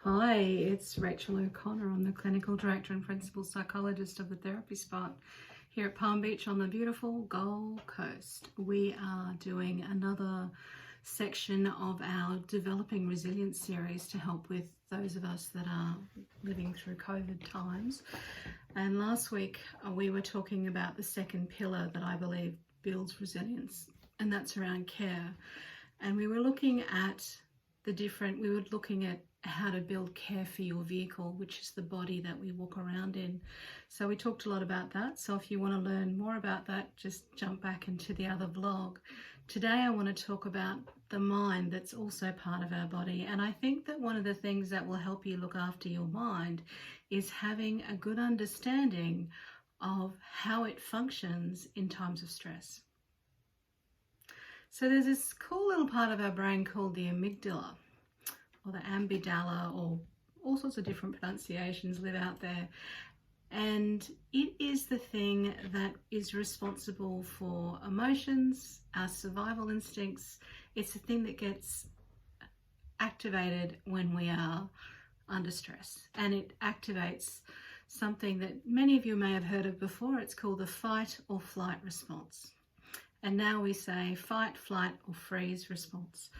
Hi, it's Rachel O'Connor. I'm the clinical director and principal psychologist of the Therapy Spot here at Palm Beach on the beautiful Gold Coast. We are doing another section of our Developing Resilience series to help with those of us that are living through COVID times. And last week we were talking about the second pillar that I believe builds resilience, and that's around care. And we were looking at how to build care for your vehicle, which is the body that we walk around in. So we talked a lot about that. So if you want to learn more about that, just jump back into the other vlog. Today I want to talk about the mind that's also part of our body. And I think that one of the things that will help you look after your mind is having a good understanding of how it functions in times of stress. So there's this cool little part of our brain called the amygdala, or the amygdala, or all sorts of different pronunciations live out there. And it is the thing that is responsible for emotions, our survival instincts. It's the thing that gets activated when we are under stress. And it activates something that many of you may have heard of before. It's called the fight or flight response. And now we say fight, flight, or freeze response.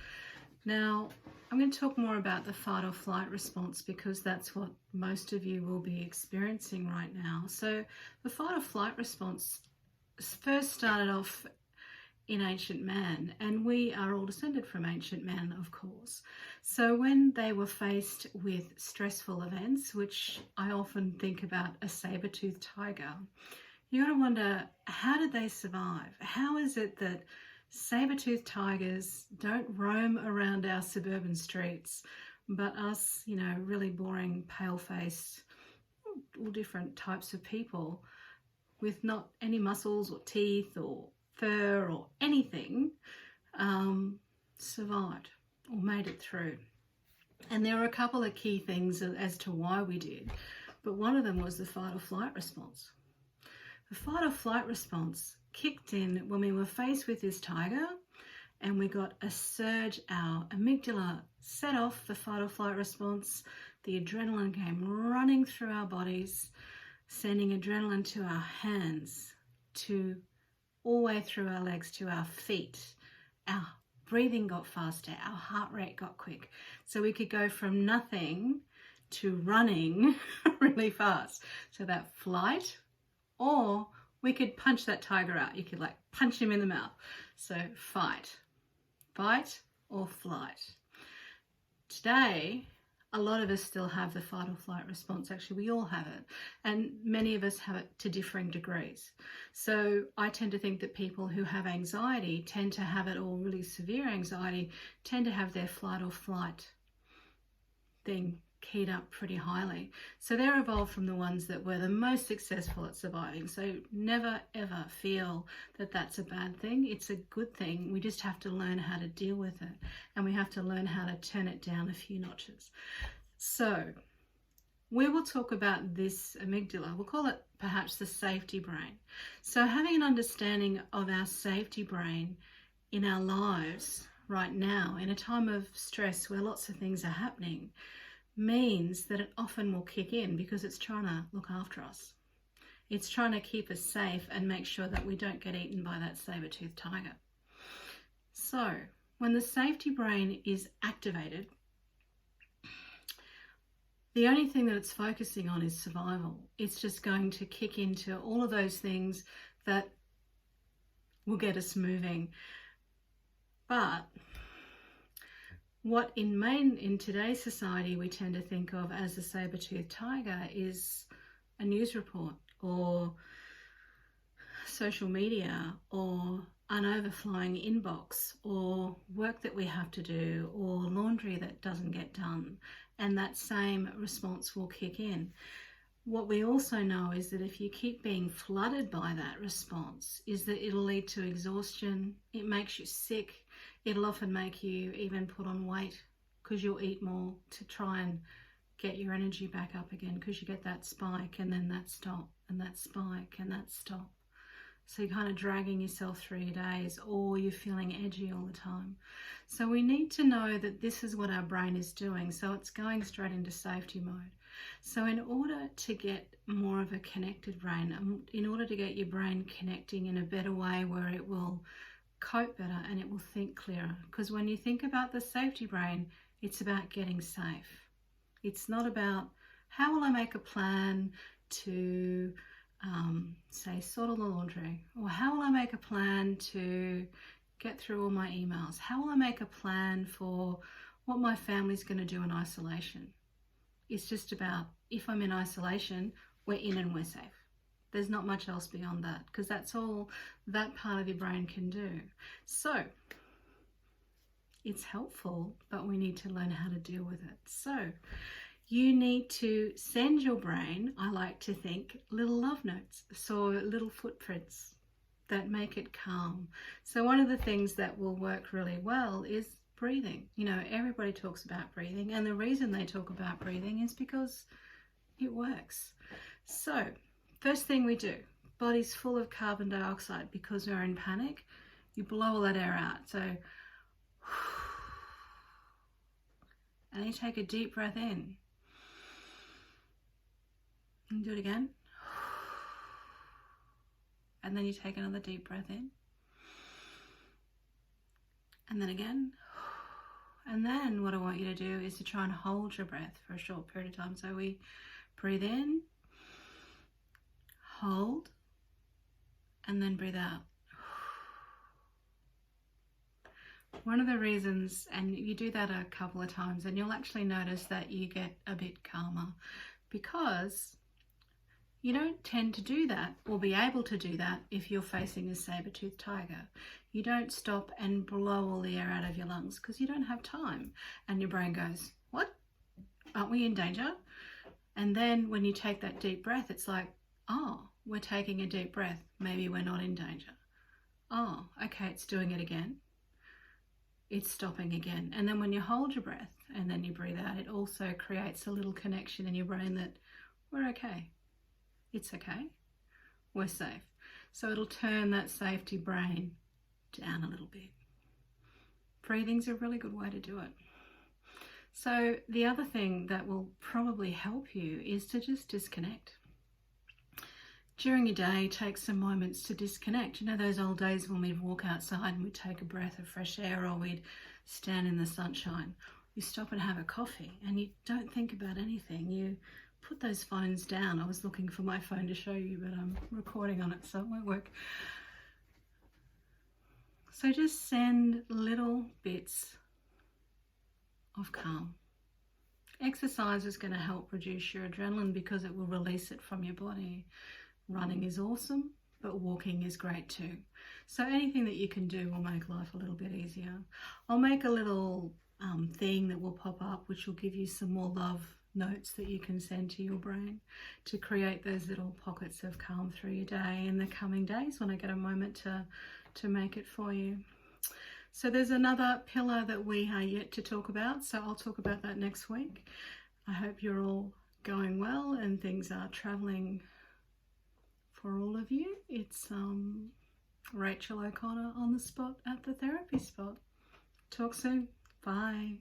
Now, I'm going to talk more about the fight or flight response because that's what most of you will be experiencing right now. So the fight or flight response first started off in ancient man, and we are all descended from ancient man, of course. So when they were faced with stressful events, which I often think about a saber-toothed tiger, you got to wonder, how did they survive? How is it that saber-toothed tigers don't roam around our suburban streets, but us, really boring, pale-faced, all different types of people with not any muscles or teeth or fur or anything survived or made it through? And there were a couple of key things as to why we did, but one of them was the fight or flight response. The fight or flight response kicked in when we were faced with this tiger and we got a surge. Our amygdala set off the fight or flight response. The adrenaline came running through our bodies, sending adrenaline to our hands, to all the way through our legs, to our feet. Our breathing got faster, our heart rate got quick. So we could go from nothing to running really fast. So that flight, or we could punch that tiger out. You could punch him in the mouth. So fight or flight. Today, a lot of us still have the fight or flight response. Actually, we all have it. And many of us have it to differing degrees. So I tend to think that people who have anxiety tend to have it, or really severe anxiety, tend to have their flight or flight thing keyed up pretty highly. So they're evolved from the ones that were the most successful at surviving. So never ever feel that that's a bad thing. It's a good thing. We just have to learn how to deal with it, and we have to learn how to turn it down a few notches. So we will talk about this amygdala. We'll call it perhaps the safety brain. So having an understanding of our safety brain in our lives right now, in a time of stress where lots of things are happening, means that it often will kick in because it's trying to look after us. It's trying to keep us safe and make sure that we don't get eaten by that saber-toothed tiger. So when the safety brain is activated, the only thing that it's focusing on is survival. It's just going to kick into all of those things that will get us moving. But what in today's society we tend to think of as the saber-toothed tiger is a news report, or social media, or an overflowing inbox, or work that we have to do, or laundry that doesn't get done, and that same response will kick in. What we also know is that if you keep being flooded by that response, is that it'll lead to exhaustion. It makes you sick. It'll often make you even put on weight because you'll eat more to try and get your energy back up again, because you get that spike and then that stop and that spike and that stop. So you're kind of dragging yourself through your days, or you're feeling edgy all the time. So we need to know that this is what our brain is doing. So it's going straight into safety mode. So in order to get more of a connected brain, in order to get your brain connecting in a better way where it will cope better and it will think clearer, because when you think about the safety brain, it's about getting safe. It's not about how will I make a plan to say sort all the laundry, or how will I make a plan to get through all my emails, how will I make a plan for what my family's going to do in isolation. It's just about, if I'm in isolation, we're in and we're safe. There's not much else beyond that, because that's all that part of your brain can do. So it's helpful, but we need to learn how to deal with it. So you need to send your brain, I like to think, little love notes, so little footprints that make it calm. So one of the things that will work really well is breathing. You know, everybody talks about breathing, and the reason they talk about breathing is because it works. So first thing we do, body's full of carbon dioxide because we're in panic. You blow all that air out. So, and you take a deep breath in. And do it again. And then you take another deep breath in. And then again. And then what I want you to do is to try and hold your breath for a short period of time. So we breathe in, hold, and then breathe out. One of the reasons, and you do that a couple of times, and you'll actually notice that you get a bit calmer, because you don't tend to do that or be able to do that if you're facing a saber-toothed tiger. You don't stop and blow all the air out of your lungs because you don't have time. And your brain goes, what? Aren't we in danger? And then when you take that deep breath, it's like, oh, we're taking a deep breath. Maybe we're not in danger. Oh, okay, it's doing it again. It's stopping again. And then when you hold your breath and then you breathe out, it also creates a little connection in your brain that we're okay. It's okay, we're safe. So it'll turn that safety brain down a little bit. Breathing's a really good way to do it. So the other thing that will probably help you is to just disconnect. During your day, take some moments to disconnect. You know those old days when we'd walk outside and we'd take a breath of fresh air, or we'd stand in the sunshine. You stop and have a coffee and you don't think about anything. You put those phones down. I was looking for my phone to show you, but I'm recording on it, so it won't work. So just send little bits of calm. Exercise is going to help reduce your adrenaline because it will release it from your body. Running is awesome, but walking is great too. So anything that you can do will make life a little bit easier. I'll make a little thing that will pop up, which will give you some more love notes that you can send to your brain to create those little pockets of calm through your day in the coming days when I get a moment to make it for you. So there's another pillar that we are yet to talk about, so I'll talk about that next week. I hope you're all going well and things are traveling for all of you. It's Rachel O'Connor on the spot at the therapy spot. Talk soon. Bye.